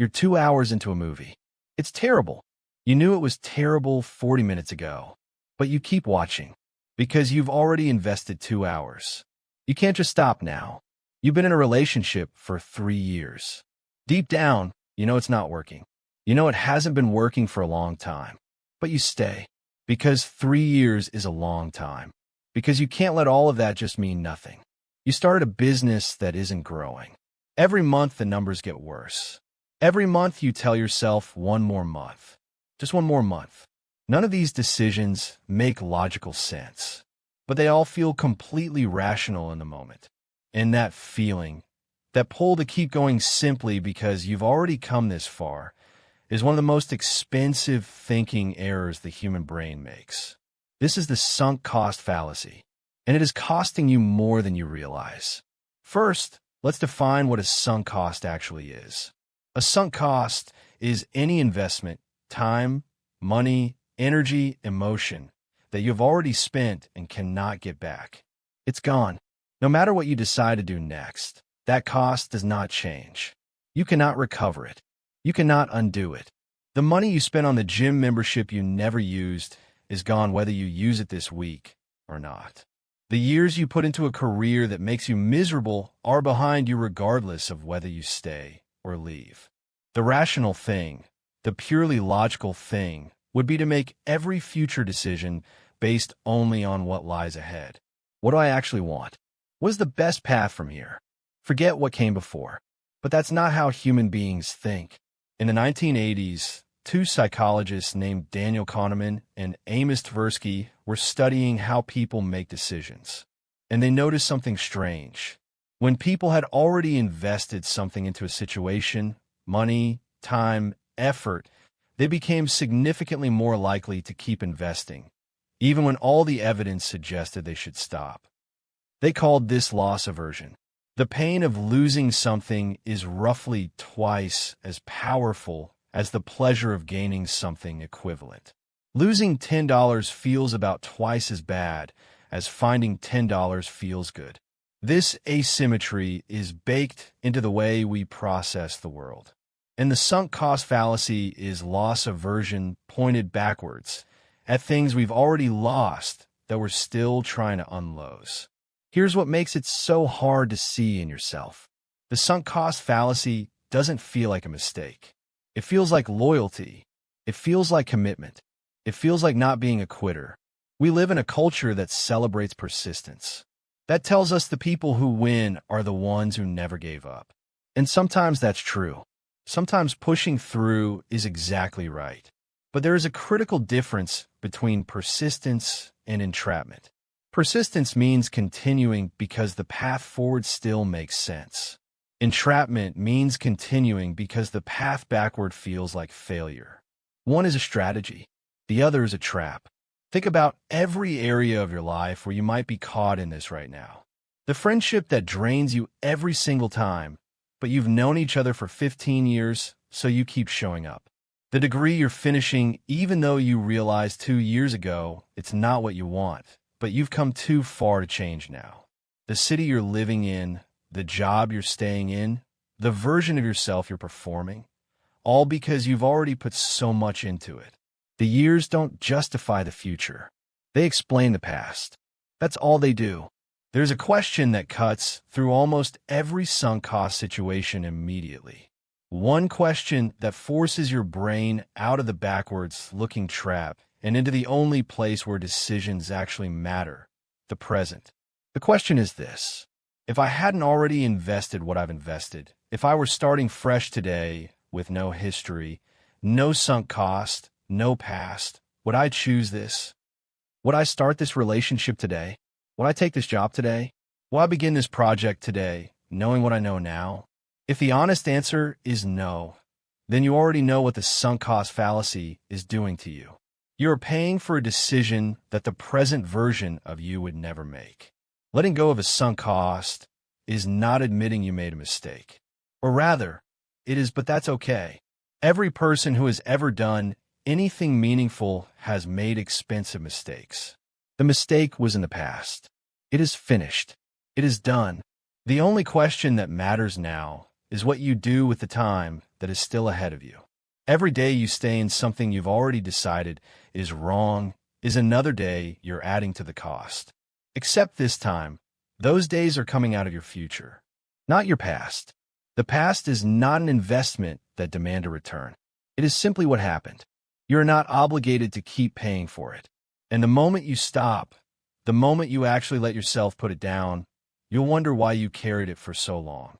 You're 2 hours into a movie. It's terrible. You knew it was terrible 40 minutes ago, but you keep watching because you've already invested 2 hours. You can't just stop now. You've been in a relationship for 3 years. Deep down, you know it's not working. You know it hasn't been working for a long time, but you stay because 3 years is a long time. Because you can't let all of that just mean nothing. You started a business that isn't growing. Every month, the numbers get worse. Every month, you tell yourself one more month. Just one more month. None of these decisions make logical sense, but they all feel completely rational in the moment. And that feeling, that pull to keep going simply because you've already come this far, is one of the most expensive thinking errors the human brain makes. This is the sunk cost fallacy, and it is costing you more than you realize. First, let's define what a sunk cost actually is. A sunk cost is any investment, time, money, energy, emotion that you've already spent and cannot get back. It's gone. No matter what you decide to do next, that cost does not change. You cannot recover it. You cannot undo it. The money you spent on the gym membership you never used is gone whether you use it this week or not. The years you put into a career that makes you miserable are behind you regardless of whether you stay or leave. The rational thing, the purely logical thing, would be to make every future decision based only on what lies ahead. What do I actually want? What is the best path from here? Forget what came before. But that's not how human beings think. In the 1980s, two psychologists named Daniel Kahneman and Amos Tversky were studying how people make decisions. And they noticed something strange. When people had already invested something into a situation, money, time, effort, they became significantly more likely to keep investing, even when all the evidence suggested they should stop. They called this loss aversion. The pain of losing something is roughly twice as powerful as the pleasure of gaining something equivalent. Losing $10 feels about twice as bad as finding $10 feels good. This asymmetry is baked into the way we process the world. And the sunk cost fallacy is loss aversion pointed backwards at things we've already lost that we're still trying to unload. Here's what makes it so hard to see in yourself. The sunk cost fallacy doesn't feel like a mistake. It feels like loyalty. It feels like commitment. It feels like not being a quitter. We live in a culture that celebrates persistence. That tells us the people who win are the ones who never gave up. And sometimes that's true. Sometimes pushing through is exactly right. But there is a critical difference between persistence and entrapment. Persistence means continuing because the path forward still makes sense. Entrapment means continuing because the path backward feels like failure. One is a strategy. The other is a trap. Think about every area of your life where you might be caught in this right now. The friendship that drains you every single time, but you've known each other for 15 years, so you keep showing up. The degree you're finishing even though you realized 2 years ago it's not what you want, but you've come too far to change now. The city you're living in, the job you're staying in, the version of yourself you're performing, all because you've already put so much into it. The years don't justify the future. They explain the past. That's all they do. There's a question that cuts through almost every sunk cost situation immediately. One question that forces your brain out of the backwards-looking trap and into the only place where decisions actually matter, the present. The question is this. If I hadn't already invested what I've invested, if I were starting fresh today with no history, no sunk cost, no past, would I choose this? Would I start this relationship today? Would I take this job today? Will I begin this project today, knowing what I know now? If the honest answer is no, then you already know what the sunk cost fallacy is doing to you. You're paying for a decision that the present version of you would never make. Letting go of a sunk cost is not admitting you made a mistake. Or rather, it is, but that's okay. Every person who has ever done anything meaningful has made expensive mistakes. The mistake was in the past. It is finished. It is done. The only question that matters now is what you do with the time that is still ahead of you. Every day you stay in something you've already decided is wrong is another day you're adding to the cost. Except this time, those days are coming out of your future, not your past. The past is not an investment that demands a return. It is simply what happened. You're not obligated to keep paying for it. And the moment you stop, the moment you actually let yourself put it down, you'll wonder why you carried it for so long.